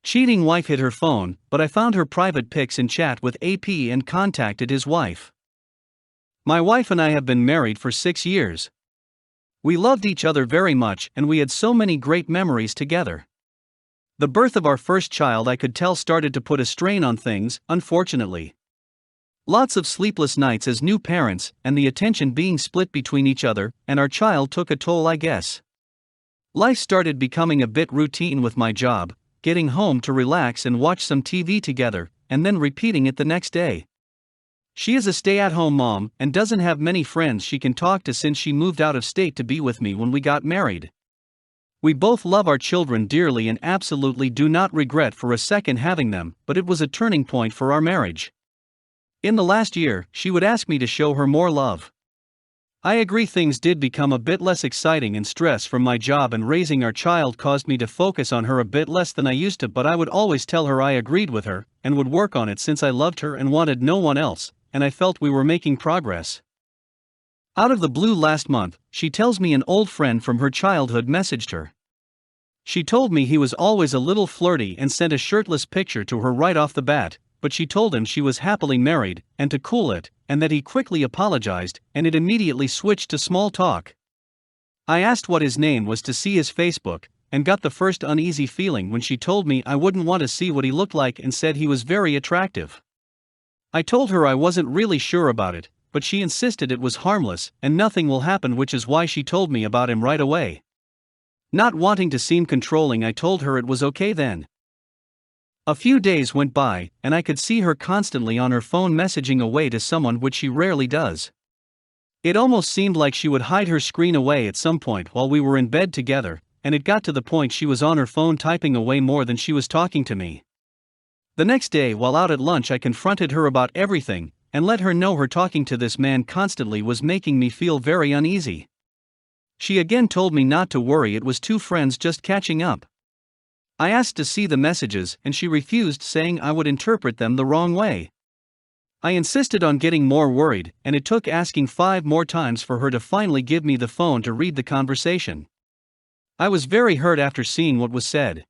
Cheating wife hid her phone, but I found her private pics in chat with AP and contacted his wife. My wife and I have been married for 6 years. We loved each other very much and we had so many great memories together. The birth of our first child, I could tell, started to put a strain on things, unfortunately. Lots of sleepless nights as new parents, and the attention being split between each other and our child took a toll, I guess. Life started becoming a bit routine with my job, getting home to relax and watch some TV together, and then repeating it the next day. She is a stay-at-home mom and doesn't have many friends she can talk to since she moved out of state to be with me when we got married. We both love our children dearly and absolutely do not regret for a second having them, but it was a turning point for our marriage. In the last year, she would ask me to show her more love. I agree, things did become a bit less exciting and stress from my job and raising our child caused me to focus on her a bit less than I used to, but I would always tell her I agreed with her and would work on it since I loved her and wanted no one else, and I felt we were making progress. Out of the blue last month, she tells me an old friend from her childhood messaged her. She told me he was always a little flirty and sent a shirtless picture to her right off the bat, but she told him she was happily married, and to cool it, and that he quickly apologized, and it immediately switched to small talk. I asked what his name was to see his Facebook, and got the first uneasy feeling when she told me I wouldn't want to see what he looked like and said he was very attractive. I told her I wasn't really sure about it, but she insisted it was harmless and nothing will happen, which is why she told me about him right away. Not wanting to seem controlling, I told her it was okay then. A few days went by, and I could see her constantly on her phone messaging away to someone, which she rarely does. It almost seemed like she would hide her screen away at some point while we were in bed together, and it got to the point she was on her phone typing away more than she was talking to me. The next day, while out at lunch, I confronted her about everything, and let her know her talking to this man constantly was making me feel very uneasy. She again told me not to worry, it was two friends just catching up. I asked to see the messages and she refused, saying I would interpret them the wrong way. I insisted on getting more worried, and it took asking 5 more times for her to finally give me the phone to read the conversation. I was very hurt after seeing what was said.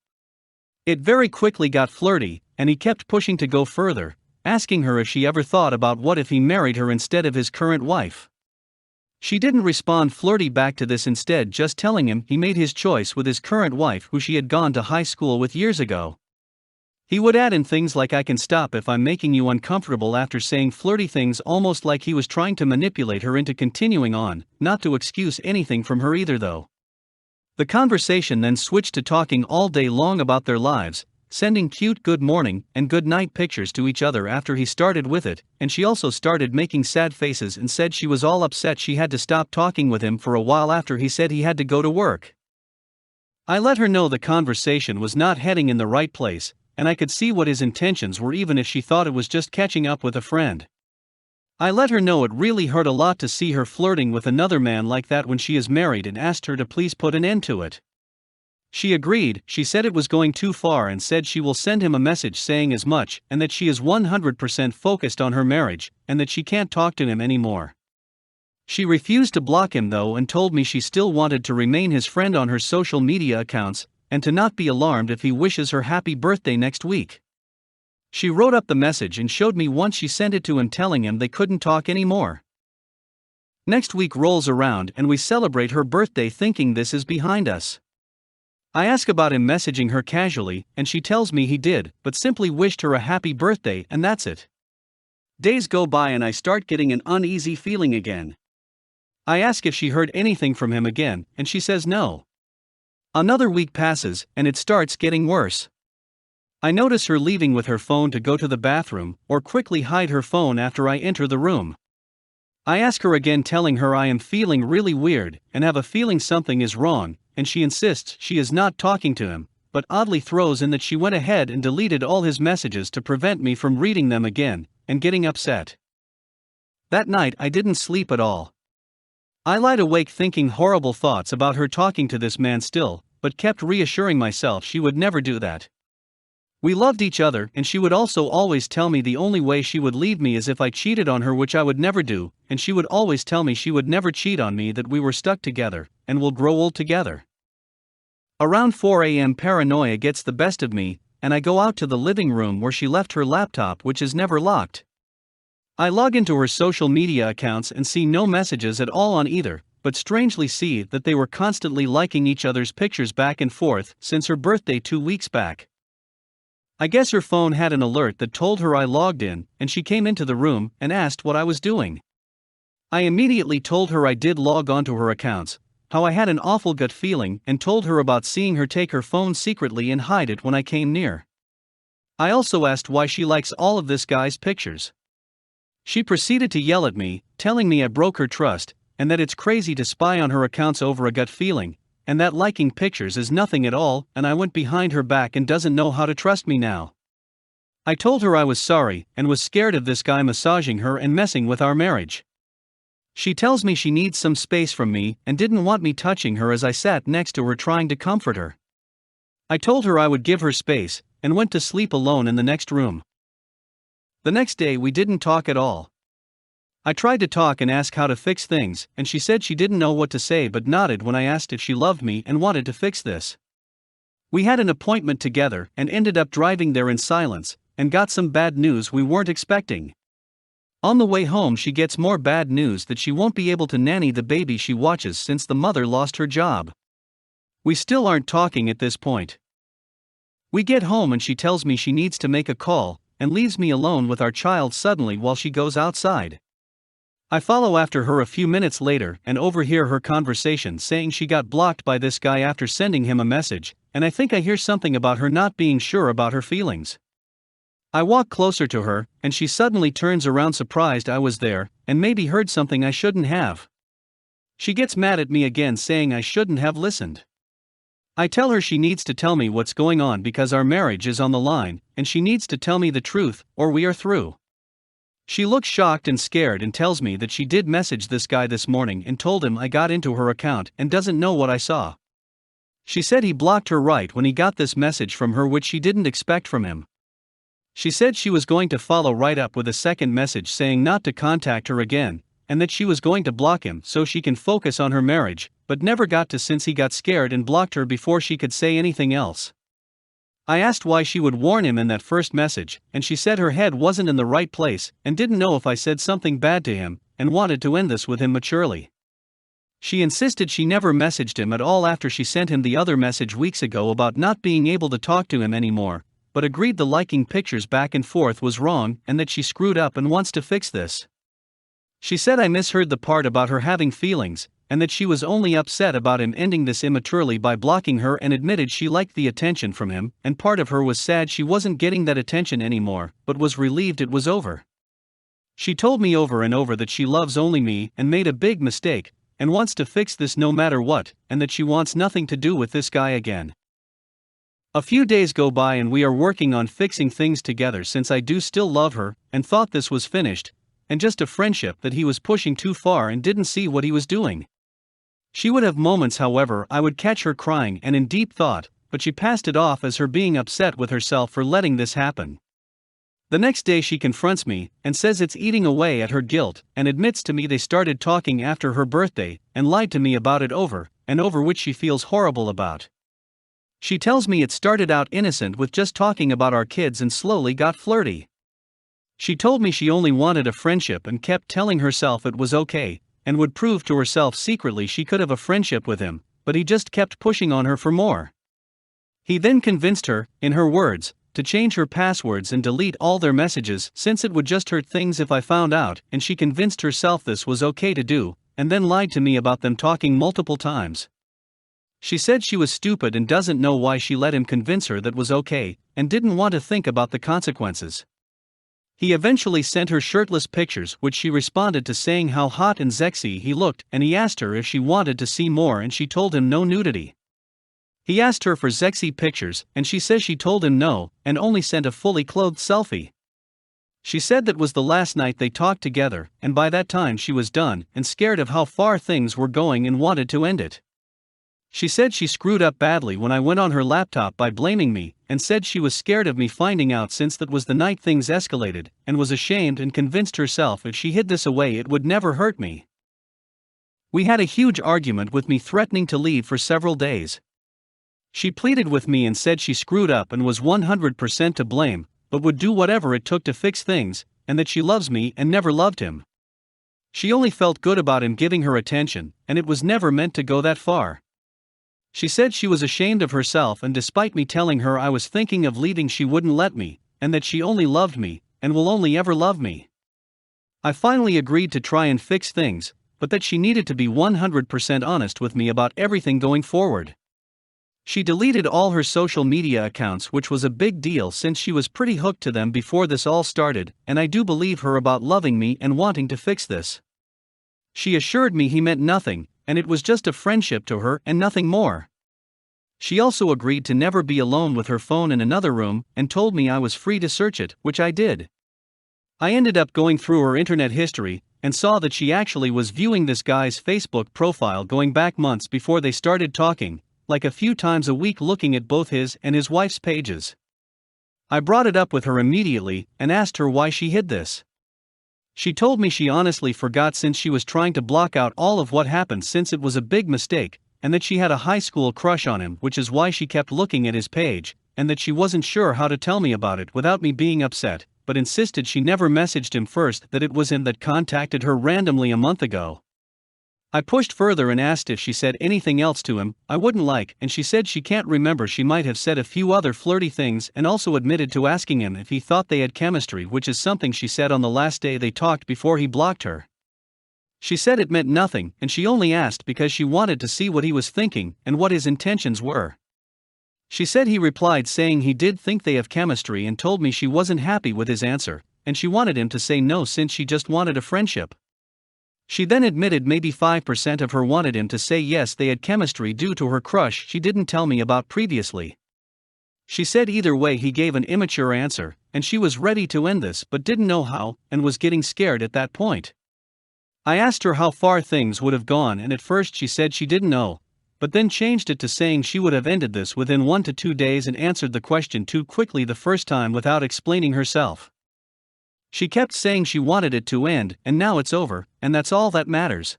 It very quickly got flirty, and he kept pushing to go further, asking her if she ever thought about what if he married her instead of his current wife. She didn't respond flirty back to this, instead just telling him he made his choice with his current wife, who she had gone to high school with years ago. He would add in things like, "I can stop if I'm making you uncomfortable," after saying flirty things, almost like he was trying to manipulate her into continuing on, not to excuse anything from her either though. The conversation then switched to talking all day long about their lives, sending cute good morning and good night pictures to each other after he started with it, and she also started making sad faces and said she was all upset she had to stop talking with him for a while after he said he had to go to work. I let her know the conversation was not heading in the right place, and I could see what his intentions were even if she thought it was just catching up with a friend. I let her know it really hurt a lot to see her flirting with another man like that when she is married, and asked her to please put an end to it. She agreed. She said it was going too far and said she will send him a message saying as much, and that she is 100% focused on her marriage, and that she can't talk to him anymore. She refused to block him though, and told me she still wanted to remain his friend on her social media accounts, and to not be alarmed if he wishes her happy birthday next week. She wrote up the message and showed me once she sent it to him, telling him they couldn't talk anymore. Next week rolls around and we celebrate her birthday thinking this is behind us. I ask about him messaging her casually, and she tells me he did, but simply wished her a happy birthday, and that's it. Days go by and I start getting an uneasy feeling again. I ask if she heard anything from him again, and she says no. Another week passes, and it starts getting worse. I notice her leaving with her phone to go to the bathroom, or quickly hide her phone after I enter the room. I ask her again, telling her I am feeling really weird, and have a feeling something is wrong, and she insists she is not talking to him, but oddly throws in that she went ahead and deleted all his messages to prevent me from reading them again, and getting upset. That night I didn't sleep at all. I lied awake thinking horrible thoughts about her talking to this man still, but kept reassuring myself she would never do that. We loved each other, and she would also always tell me the only way she would leave me is if I cheated on her, which I would never do, and she would always tell me she would never cheat on me, that we were stuck together, and will grow old together. Around 4 a.m. paranoia gets the best of me, and I go out to the living room where she left her laptop, which is never locked. I log into her social media accounts and see no messages at all on either, but strangely see that they were constantly liking each other's pictures back and forth since her birthday 2 weeks back. I guess her phone had an alert that told her I logged in, and she came into the room and asked what I was doing. I immediately told her I did log onto her accounts, how I had an awful gut feeling, and told her about seeing her take her phone secretly and hide it when I came near. I also asked why she likes all of this guy's pictures. She proceeded to yell at me, telling me I broke her trust, and that it's crazy to spy on her accounts over a gut feeling, and that liking pictures is nothing at all, and I went behind her back and doesn't know how to trust me now. I told her I was sorry and was scared of this guy massaging her and messing with our marriage. She tells me she needs some space from me and didn't want me touching her as I sat next to her trying to comfort her. I told her I would give her space and went to sleep alone in the next room. The next day we didn't talk at all. I tried to talk and ask how to fix things, and she said she didn't know what to say but nodded when I asked if she loved me and wanted to fix this. We had an appointment together and ended up driving there in silence, and got some bad news we weren't expecting. On the way home she gets more bad news that she won't be able to nanny the baby she watches since the mother lost her job. We still aren't talking at this point. We get home and she tells me she needs to make a call, and leaves me alone with our child suddenly while she goes outside. I follow after her a few minutes later and overhear her conversation saying she got blocked by this guy after sending him a message, and I think I hear something about her not being sure about her feelings. I walk closer to her, and she suddenly turns around surprised I was there, and maybe heard something I shouldn't have. She gets mad at me again saying I shouldn't have listened. I tell her she needs to tell me what's going on because our marriage is on the line, and she needs to tell me the truth, or we are through. She looks shocked and scared and tells me that she did message this guy this morning and told him I got into her account and doesn't know what I saw. She said he blocked her right when he got this message from her, which she didn't expect from him. She said she was going to follow right up with a second message saying not to contact her again, and that she was going to block him so she can focus on her marriage, but never got to since he got scared and blocked her before she could say anything else. I asked why she would warn him in that first message, and she said her head wasn't in the right place and didn't know if I said something bad to him, and wanted to end this with him maturely. She insisted she never messaged him at all after she sent him the other message weeks ago about not being able to talk to him anymore, but agreed the liking pictures back and forth was wrong and that she screwed up and wants to fix this. She said I misheard the part about her having feelings, and that she was only upset about him ending this immaturely by blocking her, and admitted she liked the attention from him, and part of her was sad she wasn't getting that attention anymore, but was relieved it was over. She told me over and over that she loves only me and made a big mistake, and wants to fix this no matter what, and that she wants nothing to do with this guy again. A few days go by and we are working on fixing things together since I do still love her, and thought this was finished, and just a friendship that he was pushing too far and didn't see what he was doing. She would have moments, however, I would catch her crying and in deep thought, but she passed it off as her being upset with herself for letting this happen. The next day she confronts me and says it's eating away at her guilt, and admits to me they started talking after her birthday and lied to me about it over and over, which she feels horrible about. She tells me it started out innocent with just talking about our kids and slowly got flirty. She told me she only wanted a friendship and kept telling herself it was okay, and would prove to herself secretly she could have a friendship with him, but he just kept pushing on her for more. He then convinced her, in her words, to change her passwords and delete all their messages since it would just hurt things if I found out, and she convinced herself this was okay to do, and then lied to me about them talking multiple times. She said she was stupid and doesn't know why she let him convince her that was okay, and didn't want to think about the consequences. He eventually sent her shirtless pictures, which she responded to saying how hot and sexy he looked, and he asked her if she wanted to see more and she told him no nudity. He asked her for sexy pictures and she says she told him no, and only sent a fully clothed selfie. She said that was the last night they talked together, and by that time she was done and scared of how far things were going and wanted to end it. She said she screwed up badly when I went on her laptop by blaming me, and said she was scared of me finding out since that was the night things escalated, and was ashamed and convinced herself if she hid this away it would never hurt me. We had a huge argument with me threatening to leave for several days. She pleaded with me and said she screwed up and was 100% to blame, but would do whatever it took to fix things, and that she loves me and never loved him. She only felt good about him giving her attention, and it was never meant to go that far. She said she was ashamed of herself, and despite me telling her I was thinking of leaving, she wouldn't let me, and that she only loved me, and will only ever love me. I finally agreed to try and fix things, but that she needed to be 100% honest with me about everything going forward. She deleted all her social media accounts, which was a big deal since she was pretty hooked to them before this all started, and I do believe her about loving me and wanting to fix this. She assured me he meant nothing, and it was just a friendship to her and nothing more. She also agreed to never be alone with her phone in another room, and told me I was free to search it, which I did. I ended up going through her internet history, and saw that she actually was viewing this guy's Facebook profile going back months before they started talking, like a few times a week, looking at both his and his wife's pages. I brought it up with her immediately, and asked her why she hid this. She told me she honestly forgot since she was trying to block out all of what happened since it was a big mistake, and that she had a high school crush on him, which is why she kept looking at his page, and that she wasn't sure how to tell me about it without me being upset, but insisted she never messaged him first, that it was him that contacted her randomly a month ago. I pushed further and asked if she said anything else to him I wouldn't like, and she said she can't remember. She might have said a few other flirty things, and also admitted to asking him if he thought they had chemistry, which is something she said on the last day they talked before he blocked her. She said it meant nothing, and she only asked because she wanted to see what he was thinking and what his intentions were. She said he replied saying he did think they have chemistry, and told me she wasn't happy with his answer, and she wanted him to say no since she just wanted a friendship. She then admitted maybe 5% of her wanted him to say yes, they had chemistry due to her crush she didn't tell me about previously. She said either way he gave an immature answer, and she was ready to end this but didn't know how, and was getting scared at that point. I asked her how far things would have gone, and at first she said she didn't know, but then changed it to saying she would have ended this within 1 to 2 days and answered the question too quickly the first time without explaining herself. She kept saying she wanted it to end, and now it's over, and that's all that matters.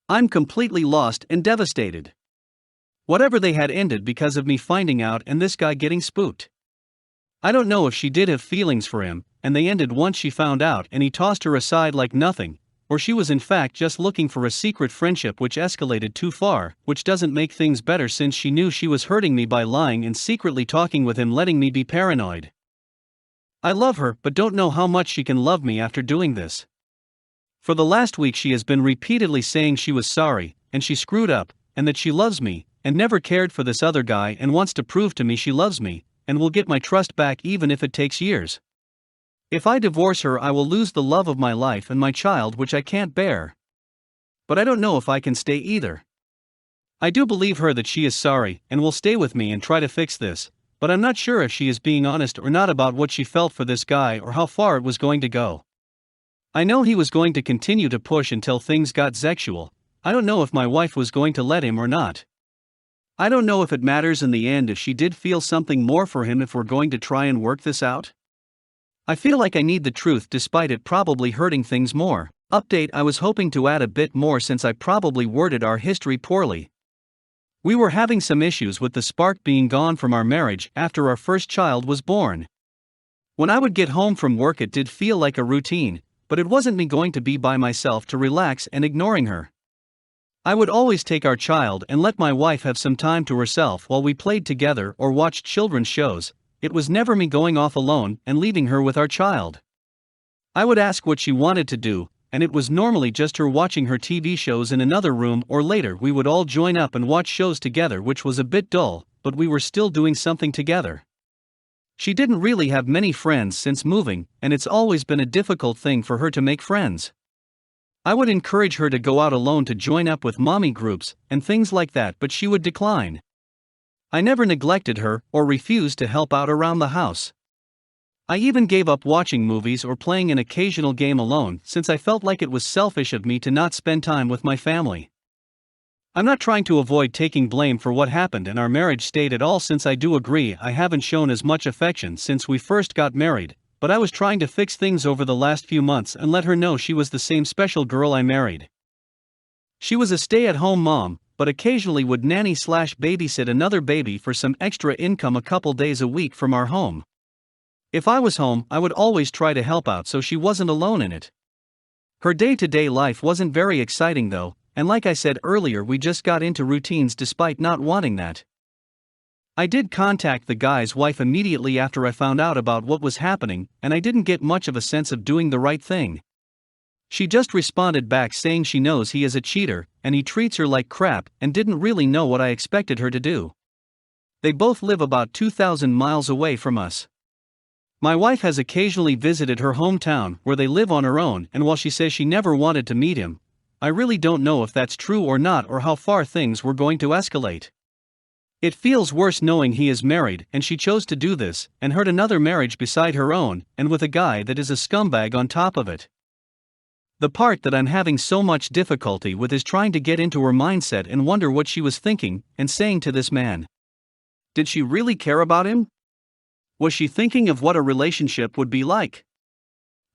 I'm completely lost and devastated. Whatever they had ended because of me finding out and this guy getting spooked. I don't know if she did have feelings for him, and they ended once she found out and he tossed her aside like nothing, or she was in fact just looking for a secret friendship which escalated too far, which doesn't make things better since she knew she was hurting me by lying and secretly talking with him, letting me be paranoid. I love her but don't know how much she can love me after doing this. For the last week she has been repeatedly saying she was sorry, and she screwed up, and that she loves me, and never cared for this other guy and wants to prove to me she loves me, and will get my trust back even if it takes years. If I divorce her I will lose the love of my life and my child, which I can't bear. But I don't know if I can stay either. I do believe her that she is sorry and will stay with me and try to fix this, but I'm not sure if she is being honest or not about what she felt for this guy or how far it was going to go. I know he was going to continue to push until things got sexual. I don't know if my wife was going to let him or not. I don't know if it matters in the end if she did feel something more for him if we're going to try and work this out. I feel like I need the truth despite it probably hurting things more. Update: I was hoping to add a bit more since I probably worded our history poorly. We were having some issues with the spark being gone from our marriage after our first child was born. When I would get home from work it did feel like a routine, but it wasn't me going to be by myself to relax and ignoring her. I would always take our child and let my wife have some time to herself while we played together or watched children's shows. It was never me going off alone and leaving her with our child. I would ask what she wanted to do, and it was normally just her watching her TV shows in another room, or later we would all join up and watch shows together, which was a bit dull, but we were still doing something together. She didn't really have many friends since moving, and it's always been a difficult thing for her to make friends. I would encourage her to go out alone to join up with mommy groups and things like that, but she would decline. I never neglected her or refused to help out around the house. I even gave up watching movies or playing an occasional game alone since I felt like it was selfish of me to not spend time with my family. I'm not trying to avoid taking blame for what happened in our marriage state at all, since I do agree I haven't shown as much affection since we first got married, but I was trying to fix things over the last few months and let her know she was the same special girl I married. She was a stay-at-home mom, but occasionally would nanny/babysit another baby for some extra income a couple days a week from our home. If I was home, I would always try to help out so she wasn't alone in it. Her day-to-day life wasn't very exciting though, and like I said earlier, we just got into routines despite not wanting that. I did contact the guy's wife immediately after I found out about what was happening, and I didn't get much of a sense of doing the right thing. She just responded back saying she knows he is a cheater, and he treats her like crap, and didn't really know what I expected her to do. They both live about 2,000 miles away from us. My wife has occasionally visited her hometown, where they live on her own, and while she says she never wanted to meet him, I really don't know if that's true or not, or how far things were going to escalate. It feels worse knowing he is married and she chose to do this, and hurt another marriage beside her own, and with a guy that is a scumbag on top of it. The part that I'm having so much difficulty with is trying to get into her mindset and wonder what she was thinking and saying to this man. Did she really care about him? Was she thinking of what a relationship would be like?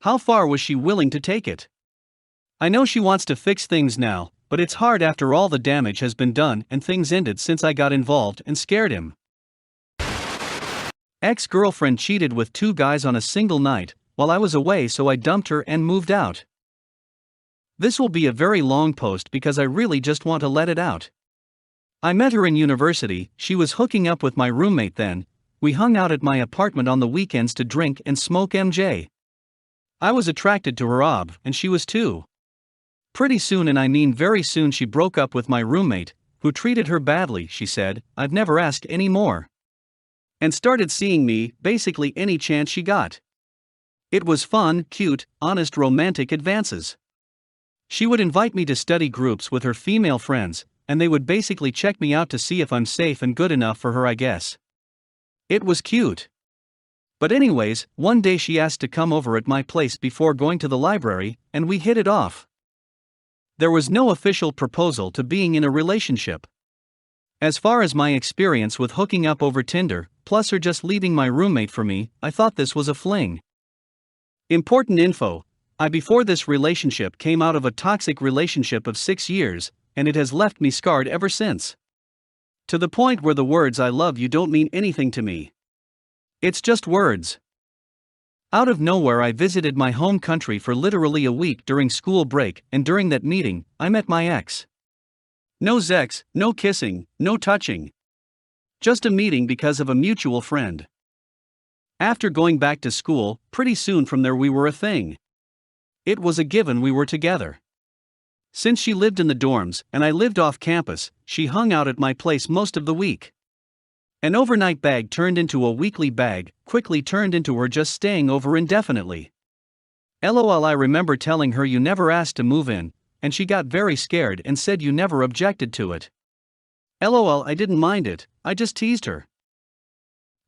How far was she willing to take it? I know she wants to fix things now, but it's hard after all the damage has been done and things ended since I got involved and scared him. Ex-girlfriend cheated with 2 guys on a single night while I was away, so I dumped her and moved out. This will be a very long post because I really just want to let it out. I met her in university, she was hooking up with my roommate then, we hung out at my apartment on the weekends to drink and smoke MJ. I was attracted to her and she was too. Pretty soon, and I mean very soon, she broke up with my roommate, who treated her badly, she said, I've never asked any more. And started seeing me, basically any chance she got. It was fun, cute, honest romantic advances. She would invite me to study groups with her female friends, and they would basically check me out to see if I'm safe and good enough for her, I guess. It was cute. But anyways, one day she asked to come over at my place before going to the library, and we hit it off. There was no official proposal to being in a relationship. As far as my experience with hooking up over Tinder, plus her just leaving my roommate for me, I thought this was a fling. Important info: before this relationship came out of a toxic relationship of 6 years, and it has left me scarred ever since. To the point where the words "I love you" don't mean anything to me. It's just words. Out of nowhere, I visited my home country for literally a week during school break, and during that meeting, I met my ex. No sex, no kissing, no touching. Just a meeting because of a mutual friend. After going back to school, pretty soon from there we were a thing. It was a given we were together. Since she lived in the dorms and I lived off campus, she hung out at my place most of the week. An overnight bag turned into a weekly bag, quickly turned into her just staying over indefinitely. LOL, I remember telling her you never asked to move in, and she got very scared and said you never objected to it. LOL, I didn't mind it, I just teased her.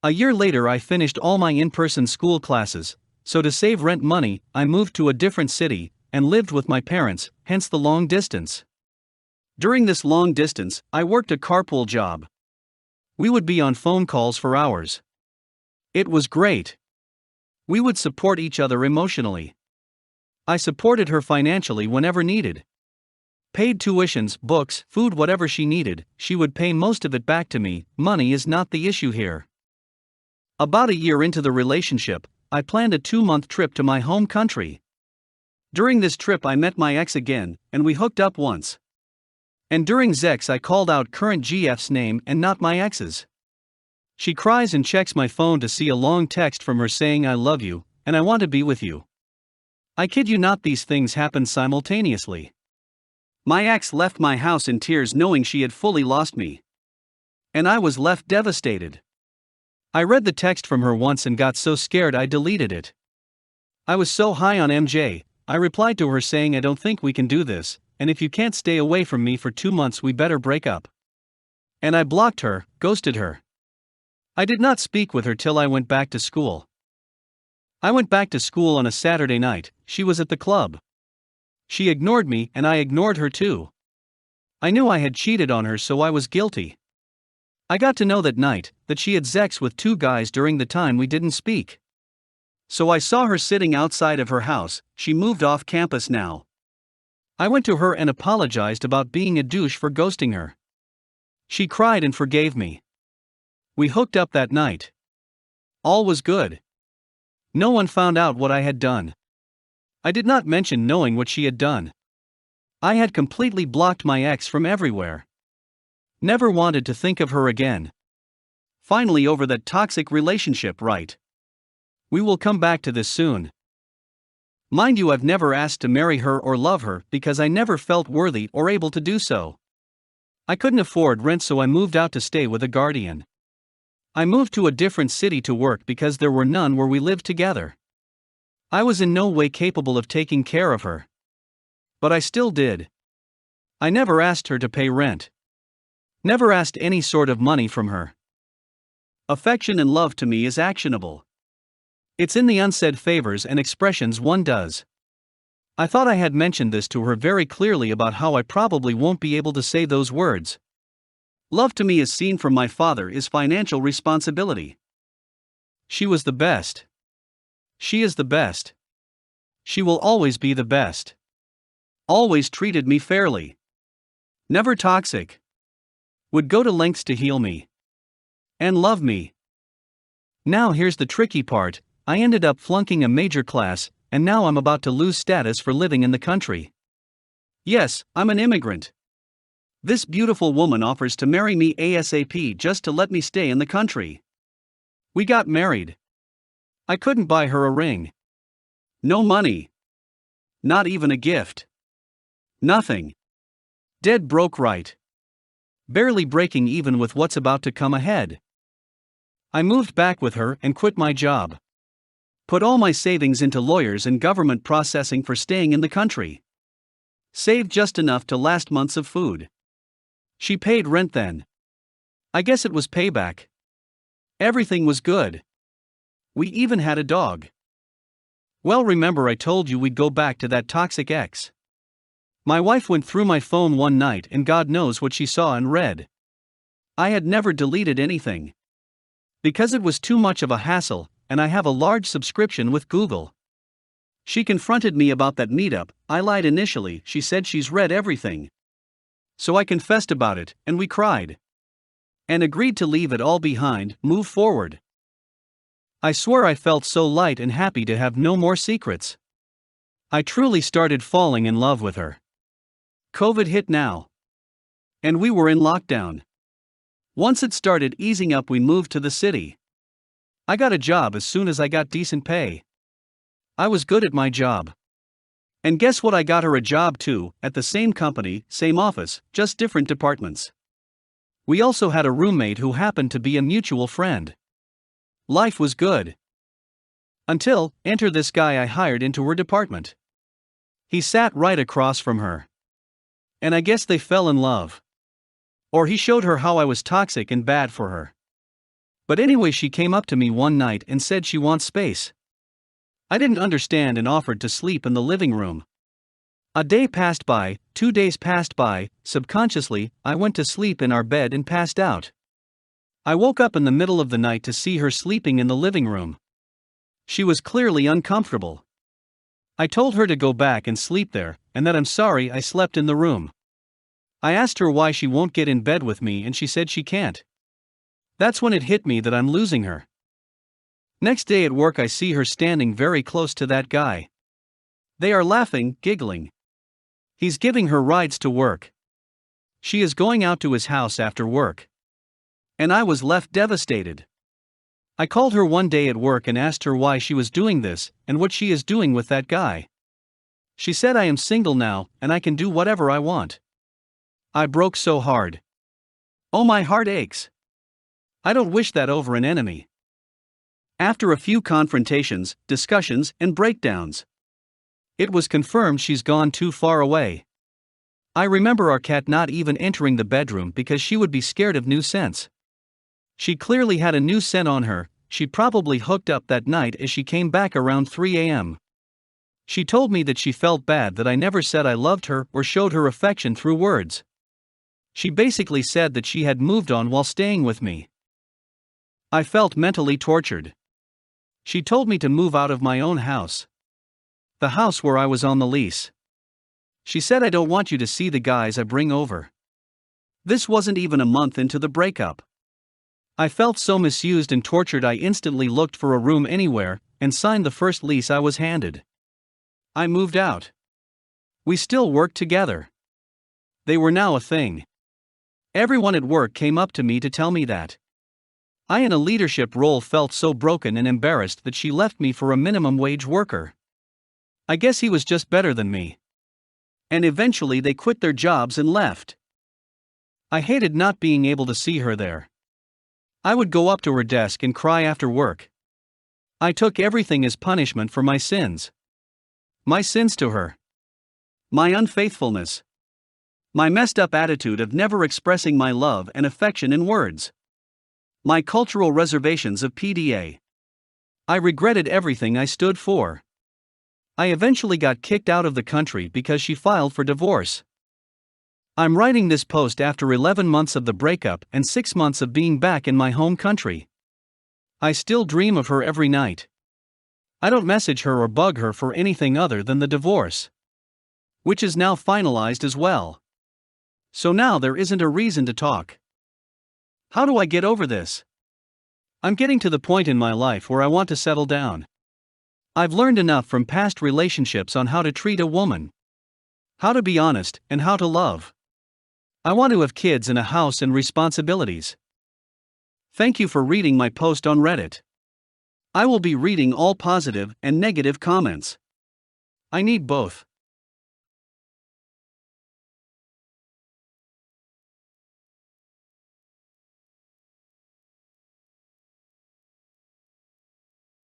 A year later I finished all my in-person school classes, so to save rent money, I moved to a different city, and lived with my parents, hence the long distance. During this long distance, I worked a carpool job. We would be on phone calls for hours. It was great. We would support each other emotionally. I supported her financially whenever needed. Paid tuitions, books, food, whatever she needed, she would pay most of it back to me. Money is not the issue here. About a year into the relationship, I planned a 2-month trip to my home country. During this trip I met my ex again, and we hooked up once. And during sex I called out current GF's name and not my ex's. She cries and checks my phone to see a long text from her saying "I love you, and I want to be with you." I kid you not, these things happened simultaneously. My ex left my house in tears knowing she had fully lost me. And I was left devastated. I read the text from her once and got so scared I deleted it. I was so high on MJ, I replied to her saying I don't think we can do this, and if you can't stay away from me for 2 months we better break up. And I blocked her, ghosted her. I did not speak with her till I went back to school. I went back to school on a Saturday night, she was at the club. She ignored me and I ignored her too. I knew I had cheated on her, so I was guilty. I got to know that night that she had sex with 2 guys during the time we didn't speak. So I saw her sitting outside of her house. She moved off campus now. I went to her and apologized about being a douche for ghosting her. She cried and forgave me. We hooked up that night. All was good. No one found out what I had done. I did not mention knowing what she had done. I had completely blocked my ex from everywhere. Never wanted to think of her again. Finally over that toxic relationship, right? We will come back to this soon. Mind you, I've never asked to marry her or love her because I never felt worthy or able to do so. I couldn't afford rent, so I moved out to stay with a guardian. I moved to a different city to work because there were none where we lived together. I was in no way capable of taking care of her. But I still did. I never asked her to pay rent. Never asked any sort of money from her. Affection and love to me is actionable. It's in the unsaid favors and expressions one does. I thought I had mentioned this to her very clearly about how I probably won't be able to say those words. Love to me, as seen from my father, is financial responsibility. She was the best. She is the best. She will always be the best. Always treated me fairly. Never toxic. Would go to lengths to heal me. And love me. Now here's the tricky part. I ended up flunking a major class, and now I'm about to lose status for living in the country. Yes, I'm an immigrant. This beautiful woman offers to marry me ASAP just to let me stay in the country. We got married. I couldn't buy her a ring. No money. Not even a gift. Nothing. Dead broke, right? Barely breaking even with what's about to come ahead. I moved back with her and quit my job. Put all my savings into lawyers and government processing for staying in the country. Saved just enough to last months of food. She paid rent then. I guess it was payback. Everything was good. We even had a dog. Well, remember I told you we'd go back to that toxic ex? My wife went through my phone one night and God knows what she saw and read. I had never deleted anything. Because it was too much of a hassle, and I have a large subscription with Google. She confronted me about that meetup. I lied initially. She said she's read everything. So I confessed about it, and we cried. And agreed to leave it all behind, move forward. I swear I felt so light and happy to have no more secrets. I truly started falling in love with her. COVID hit now. And we were in lockdown. Once it started easing up, we moved to the city. I got a job as soon as I got decent pay. I was good at my job. And guess what? I got her a job too, at the same company, same office, just different departments. We also had a roommate who happened to be a mutual friend. Life was good. Until, enter this guy I hired into her department. He sat right across from her. And I guess they fell in love. Or he showed her how I was toxic and bad for her. But anyway, she came up to me one night and said she wants space. I didn't understand and offered to sleep in the living room. A day passed by, 2 days passed by. Subconsciously, I went to sleep in our bed and passed out. I woke up in the middle of the night to see her sleeping in the living room. She was clearly uncomfortable. I told her to go back and sleep there, and that I'm sorry I slept in the room. I asked her why she won't get in bed with me, and she said she can't. That's when it hit me that I'm losing her. Next day at work, I see her standing very close to that guy. They are laughing, giggling. He's giving her rides to work. She is going out to his house after work. And I was left devastated. I called her one day at work and asked her why she was doing this and what she is doing with that guy. She said, I am single now and I can do whatever I want. I broke so hard. Oh, my heart aches. I don't wish that over an enemy. After a few confrontations, discussions, and breakdowns, it was confirmed she's gone too far away. I remember our cat not even entering the bedroom because she would be scared of new scents. She clearly had a new scent on her. She probably hooked up that night as she came back around 3 a.m. She told me that she felt bad that I never said I loved her or showed her affection through words. She basically said that she had moved on while staying with me. I felt mentally tortured. She told me to move out of my own house. The house where I was on the lease. She said, I don't want you to see the guys I bring over. This wasn't even a month into the breakup. I felt so misused and tortured I instantly looked for a room anywhere and signed the first lease I was handed. I moved out. We still worked together. They were now a thing. Everyone at work came up to me to tell me that I in a leadership role felt so broken and embarrassed that she left me for a minimum wage worker. I guess he was just better than me. And eventually they quit their jobs and left. I hated not being able to see her there. I would go up to her desk and cry after work. I took everything as punishment for my sins. My sins to her. My unfaithfulness. My messed up attitude of never expressing my love and affection in words. My cultural reservations of PDA. I regretted everything I stood for. I eventually got kicked out of the country because she filed for divorce. I'm writing this post after 11 months of the breakup and 6 months of being back in my home country. I still dream of her every night. I don't message her or bug her for anything other than the divorce, which is now finalized as well. So now there isn't a reason to talk. How do I get over this? I'm getting to the point in my life where I want to settle down. I've learned enough from past relationships on how to treat a woman, how to be honest, and how to love. I want to have kids and a house and responsibilities. Thank you for reading my post on Reddit. I will be reading all positive and negative comments. I need both.